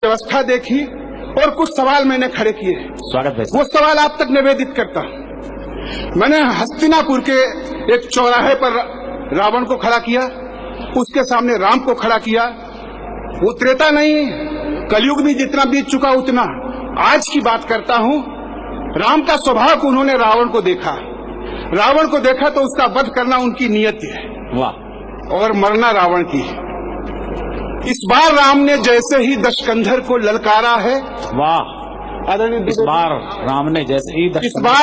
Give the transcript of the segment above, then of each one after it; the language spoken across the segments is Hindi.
व्यवस्था देखी और कुछ सवाल मैंने खड़े किए। स्वागत है। वो सवाल आप तक निवेदित करता हूँ। मैंने हस्तिनापुर के एक चौराहे पर रावण को खड़ा किया, उसके सामने राम को खड़ा किया। वो त्रेता नहीं, कलयुग भी जितना बीत चुका उतना आज की बात करता हूँ। राम का स्वभाव को उन्होंने रावण को देखा तो उसका वध करना उनकी नियत है। वाह। और मरना रावण की। इस बार राम ने जैसे ही दशकंधर को ललकारा है। वाह। इस बार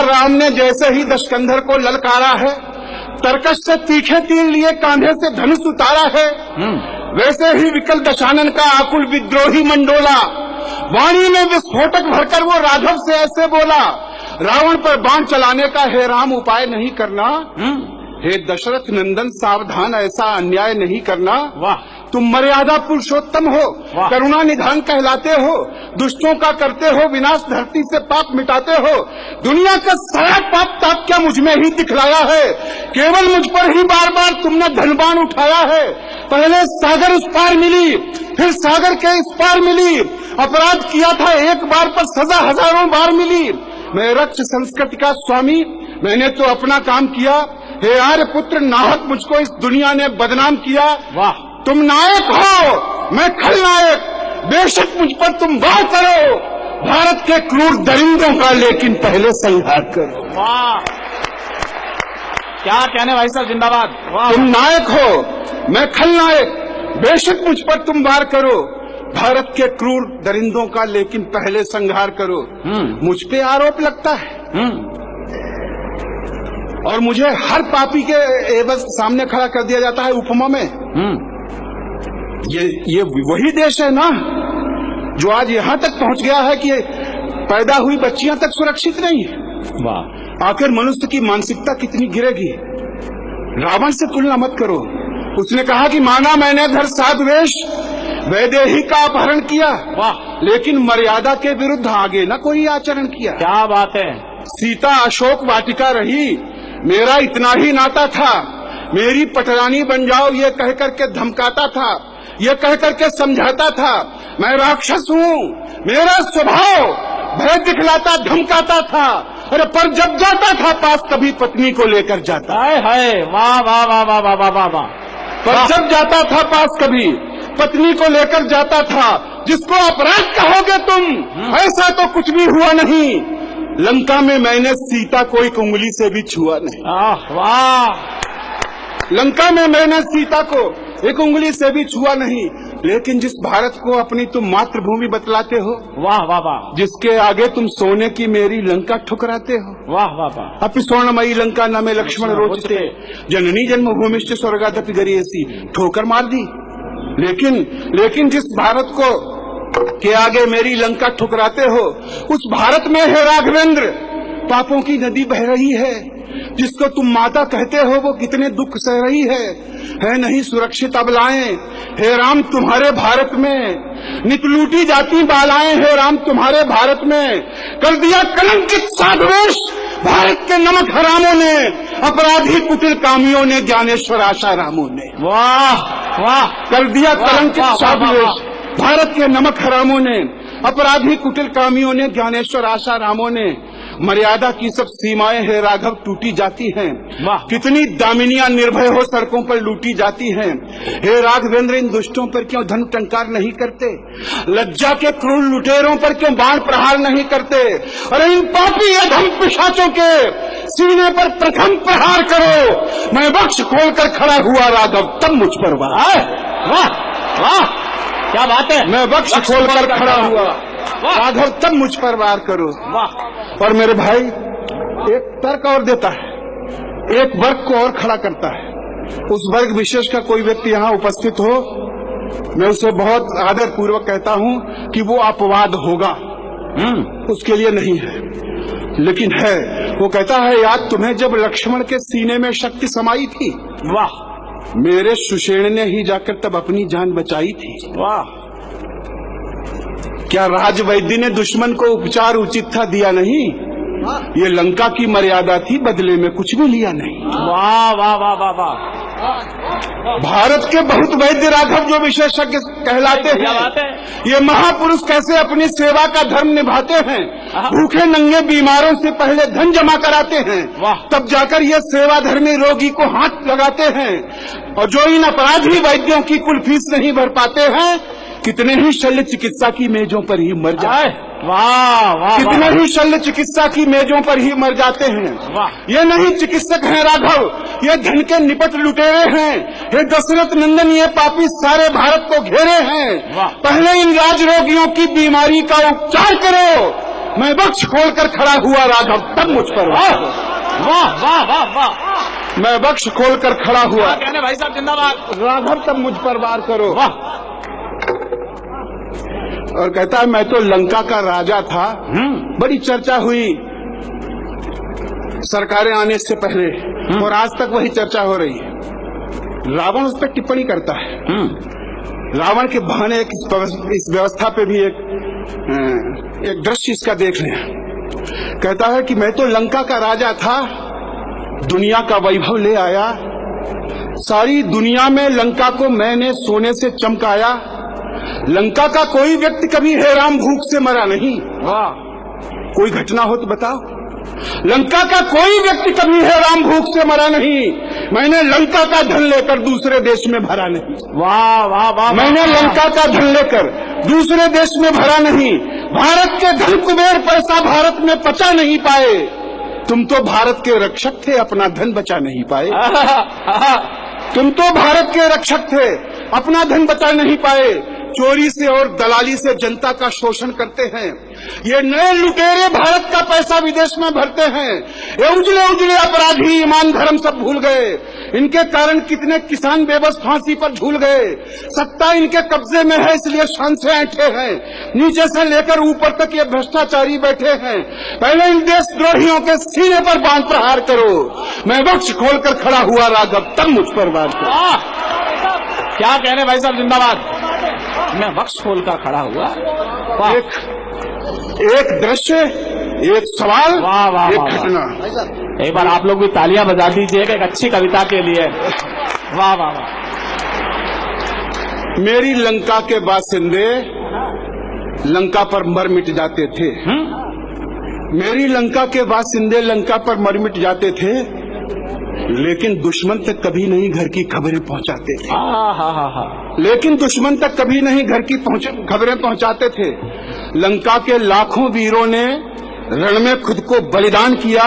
राम ने जैसे ही दशकंधर को ललकारा है, तरकश से तीखे तीर लिए कांधे से धनुष उतारा है। वैसे ही विकल दशानन का आकुल विद्रोही मंडोला, वाणी में विस्फोटक भरकर वो राघव से ऐसे बोला, रावण पर बाण चलाने का हे राम उपाय नहीं करना। हे दशरथ नंदन सावधान, ऐसा अन्याय नहीं करना। वाह। तुम मर्यादा पुरुषोत्तम हो, करुणा निधान कहलाते हो, दुष्टों का करते हो विनाश, धरती से पाप मिटाते हो। दुनिया का सारा पाप ताप क्या मुझ में ही दिखलाया है? केवल मुझ पर ही बार बार तुमने धनबान उठाया है। पहले सागर उस पार मिली, फिर सागर के इस पार मिली। अपराध किया था एक बार पर सजा हजारों बार मिली। मैं रक्ष संस्कृति का स्वामी, मैंने तो अपना काम किया। हे आर्य पुत्र, नाहक मुझको इस दुनिया ने बदनाम किया। वाह। तुम नायक हो, मैं खलनायक, बेशक मुझ पर तुम वार करो, भारत के क्रूर दरिंदों का लेकिन पहले संहार करो। वाह, क्या कहने भाई साहब, जिंदाबाद। वाह। तुम नायक हो, मैं खलनायक, बेशक मुझ पर तुम वार करो, भारत के क्रूर दरिंदों का लेकिन पहले संहार करो। मुझ पे आरोप लगता है और मुझे हर पापी के एवज सामने खड़ा कर दिया जाता है उपमा में। ये वही देश है ना जो आज यहाँ तक पहुँच गया है कि पैदा हुई बच्चियां तक सुरक्षित नहीं है। वाह। आखिर मनुष्य की मानसिकता कितनी गिरेगी। रावण से तुलना मत करो। उसने कहा कि माना मैंने धर साधुवेश, वैदेही का अपहरण किया। वाह। लेकिन मर्यादा के विरुद्ध आगे न कोई आचरण किया। क्या बात है। सीता अशोक वाटिका रही, मेरा इतना ही नाता था। मेरी पटरानी बन जाओ ये कह करके धमकाता था, ये कह करके समझाता था। मैं राक्षस हूँ, मेरा स्वभाव भय दिखलाता धमकाता था। अरे पर जब जाता था पास कभी पत्नी को लेकर जाता। हाय। वाह वाह वाह वाह वाह वाह वाह वाह। पर जब जाता था पास कभी पत्नी को लेकर जाता था। जिसको अपराध कहोगे तुम, ऐसा तो कुछ भी हुआ नहीं। लंका में मैंने सीता को एक उंगली से भी छुआ नहीं। वाह। लंका में मैंने सीता को एक उंगली से भी छुआ नहीं। लेकिन जिस भारत को अपनी तुम मातृभूमि बतलाते हो, वाह वाह वाह, जिसके आगे तुम सोने की मेरी लंका ठुकराते हो, वाह वाह वाह। अपि स्वर्णमयी लंका न में लक्ष्मण रोचते, जननी जन्मभूमिश्च स्वर्गादपि गरीयसी, ठोकर मार दी। लेकिन जिस भारत को के आगे मेरी लंका ठुकराते हो, उस भारत में है राघवेंद्र पापों की नदी बह रही है। जिसको तुम माता कहते हो वो कितने दुख सह रही है नहीं सुरक्षित अबलाएं। हे राम तुम्हारे भारत में नित लूटी जाती बालाएं। हे राम तुम्हारे भारत में कर दिया कलंकित साधुवेश भारत के नमक हरामों ने, अपराधी कुटिल कामियों ने, ज्ञानेश्वर आशारामों ने। वाह वाह। कर दिया कलंकित साधुवेश भारत के नमक हरामों ने, अपराधी कुटिल कामियों ने, ज्ञानेश्वर आशारामों ने। मर्यादा की सब सीमाएं है राघव टूटी जाती हैं। कितनी दामिनियां निर्भय हो सड़कों पर लूटी जाती हैं। हे राघवेंद्र इन दुष्टों पर क्यों धन टंकार नहीं करते? लज्जा के क्रूर लुटेरों पर क्यों बाण प्रहार नहीं करते? अरे इन पापी अधम पिशाचों के सीने पर प्रथम प्रहार करो। मैं वक्ष खोलकर खड़ा हुआ राघव तब मुझ पर वार। वाह वाह, क्या बात है। मैं वक्ष खोलकर खड़ा हुआ राघव तब मुझ पर वार करो। वाह। और मेरे भाई एक तर्क और देता है, एक वर्ग को और खड़ा करता है। उस वर्ग विशेष का कोई व्यक्ति यहाँ उपस्थित हो, मैं उसे बहुत आदर पूर्वक कहता हूँ कि वो अपवाद होगा, उसके लिए नहीं है, लेकिन है। वो कहता है याद तुम्हें जब लक्ष्मण के सीने में शक्ति समाई थी? वाह। मेरे सुषेण ने ही जाकर तब अपनी जान बचाई थी। वाह। क्या राजवैद्य ने दुश्मन को उपचार उचित था दिया नहीं? ये लंका की मर्यादा थी, बदले में कुछ भी लिया नहीं। वाह वाह वाह वाह वाह। भारत के बहुत वैद्य राघव जो विशेषज्ञ कहलाते हैं, ये महापुरुष कैसे अपनी सेवा का धर्म निभाते हैं, भूखे नंगे बीमारों से पहले धन जमा कराते हैं, तब जाकर ये सेवा धर्मी रोगी को हाथ लगाते हैं, और जो इन अपराधी वैद्यों की कुल फीस नहीं भर पाते हैं, कितने ही शल्य चिकित्सा की मेजों पर ही मर जाते हैं। वाह वाह, कितने ही शल्य चिकित्सा की मेजों पर ही मर जाते हैं। ये नहीं चिकित्सक हैं राघव, ये धन के निपट लुटेरे हैं। हे दशरथ नंदन, ये पापी सारे भारत को घेरे हैं। पहले इन राज रोगियों की बीमारी का उपचार करो। मैं बख्श खोलकर खड़ा हुआ राघव, तब मुझ पर वाह वाह वाह वाह, मैं बख्श खोलकर खड़ा हुआ। कहने भाई साहब जिंदाबाद राघव, तब मुझ पर वार करो। वाह। और कहता है मैं तो लंका का राजा था। बड़ी चर्चा हुई सरकारें आने से पहले, और आज तक वही चर्चा हो रही है। रावण उस पर टिप्पणी करता है। रावण के बहाने इस व्यवस्था पे भी एक दृश्य इसका देख लें। कहता है कि मैं तो लंका का राजा था, दुनिया का वैभव ले आया, सारी दुनिया में लंका को मैंने सोने से चमकाया। लंका का कोई व्यक्ति कभी हैरान भूख से मरा नहीं। वाह, कोई घटना हो तो बताओ। लंका का कोई व्यक्ति कभी हैरान भूख से मरा नहीं। मैंने लंका का धन लेकर दूसरे देश में भरा नहीं। वाह वाह वाह, मैंने लंका का धन लेकर दूसरे देश में भरा नहीं। भारत के धन कुबेर पैसा भारत में पचा नहीं पाए। तुम तो भारत के रक्षक थे, अपना धन बचा नहीं पाए। तुम तो भारत के रक्षक थे, अपना धन बचा नहीं पाए। चोरी से और दलाली से जनता का शोषण करते हैं। ये नए लुटेरे भारत का पैसा विदेश में भरते हैं। ये उजले उजले अपराधी ईमान धर्म सब भूल गए। इनके कारण कितने किसान बेबस फांसी पर झूल गए। सत्ता इनके कब्जे में है, इसलिए शान से ऐंठे हैं। नीचे से लेकर ऊपर तक ये भ्रष्टाचारी बैठे हैं। पहले इन देशद्रोहियों के सीने पर बांध प्रहार करो। मैं बख्श खोलकर खड़ा हुआ राघव, तब मुझ पर वार करो। क्या कहने भाई साहब जिंदाबाद। मैं बख्श खोलकर खड़ा हुआ। एक दृश्य, एक सवाल, वाह वाह, एक वाह, घटना। एक बार आप लोग भी तालियां बजा दीजिएगा एक अच्छी कविता के लिए। वाह वाह वाह। मेरी लंका के बासिंदे लंका पर मर मिट जाते थे। मेरी लंका के बासिंदे लंका पर मर मिट जाते थे, लेकिन दुश्मन तक कभी नहीं घर की खबरें पहुंचाते थे। लेकिन दुश्मन तक कभी नहीं घर की खबरें पहुंचाते थे। लंका के लाखों वीरों ने रण में खुद को बलिदान किया।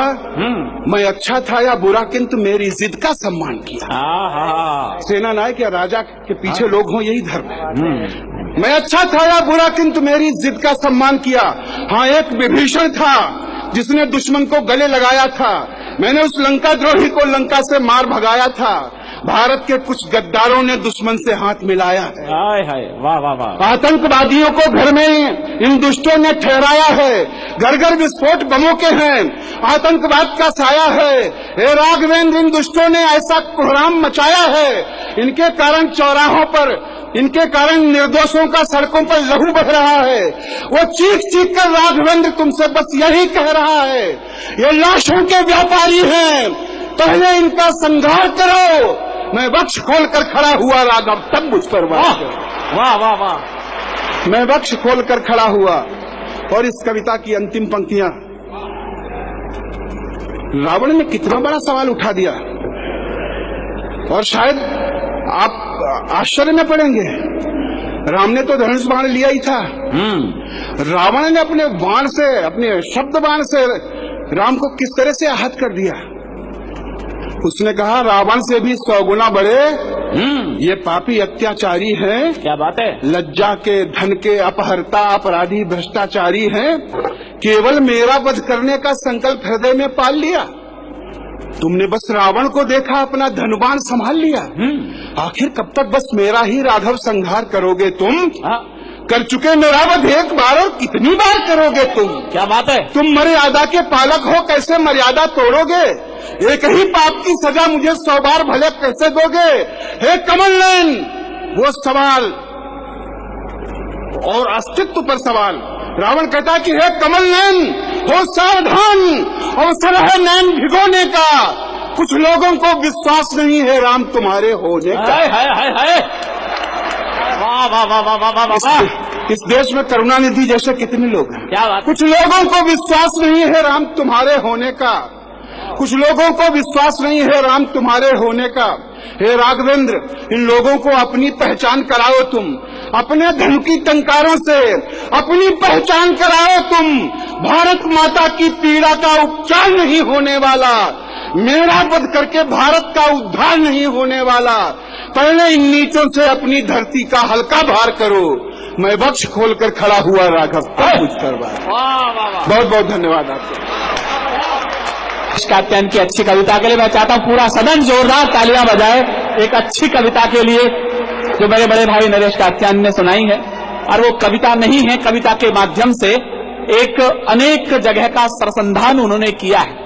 मैं अच्छा था या बुरा, किंतु मेरी जिद का सम्मान किया। सेना नायक या राजा के पीछे लोग हों, यही धर्म है। मैं अच्छा था या बुरा, किंतु मेरी जिद का सम्मान किया। हाँ, एक विभीषण था जिसने दुश्मन को गले लगाया था। मैंने उस लंका द्रोही को लंका से मार भगाया था। भारत के कुछ गद्दारों ने दुश्मन से हाथ मिलाया है। हाय हाय, वाह वाह वाह। आतंकवादियों को घर में इन दुष्टों ने ठहराया है। घर घर विस्फोट बमों के हैं, आतंकवाद का साया है। हे राघवेंद्र, इन दुष्टों ने ऐसा कोहराम मचाया है। इनके कारण चौराहों पर, इनके कारण निर्दोषों का सड़कों पर लहू बह रहा है। वो चीख चीख कर राघवेंद्र तुमसे बस यही कह रहा है, ये लाशों के व्यापारी हैं, पहले इनका संहार करो। मैं बख्श खोलकर खड़ा हुआ राघव, तब मुझ पर वाह वाह वाह वाह। मैं बख्श खोलकर खड़ा हुआ। और इस कविता की अंतिम पंक्तियां, रावण ने कितना बड़ा सवाल उठा दिया, और शायद आप आश्चर्य में पड़ेंगे। राम ने तो धनुष बाण लिया ही था। रावण ने अपने बाण से, अपने शब्द बाण से राम को किस तरह से आहत कर दिया। उसने कहा, रावण से भी 100 गुना बड़े ये पापी अत्याचारी हैं। क्या बात है। लज्जा के, धन के अपहर्ता, अपराधी, भ्रष्टाचारी हैं। केवल मेरा वध करने का संकल्प हृदय में पाल लिया। तुमने बस रावण को देखा, अपना धनुबाण संभाल लिया। आखिर कब तक बस मेरा ही राघव संहार करोगे तुम? कर चुके मेरा वध एक बार, और कितनी बार करोगे तुम? क्या बात है। तुम मर्यादा के पालक हो, कैसे मर्यादा तोड़ोगे? एक ही पाप की सजा मुझे 100 बार भले कैसे दोगे? हे कमल नयन, वो सवाल और अस्तित्व पर सवाल। रावण कहता कि हे कमल नयन, हो सावधान, अवसर है नैन भिगोने का। कुछ लोगों को विश्वास नहीं है राम तुम्हारे होने का। हाय वाह वाह वाह वाह वाह वाह वाह। इस देश में करुणानिधि जैसे कितने लोग हैं। क्या बात। कुछ लोगों को विश्वास नहीं है राम तुम्हारे होने का, कुछ लोगों को विश्वास नहीं है राम तुम्हारे होने का। हे राघवेंद्र, इन लोगों को अपनी पहचान कराओ तुम, अपने धन की टंकारों से अपनी पहचान कराओ तुम। भारत माता की पीड़ा का उपचार नहीं होने वाला, मेरा वध करके भारत का उद्धार नहीं होने वाला। पहले इन नीचों से अपनी धरती का हल्का भार करो। मैं वक्ष खोलकर खड़ा हुआ राघव, कुछ करवा। बहुत बहुत धन्यवाद आपको। कात्यायन की अच्छी कविता के लिए मैं चाहता हूं पूरा सदन जोरदार तालियां बजाए एक अच्छी कविता के लिए जो मेरे बड़े भाई नरेश कात्यायन ने सुनाई है। और वो कविता नहीं है, कविता के माध्यम से एक अनेक जगह का सरसंधान उन्होंने किया है।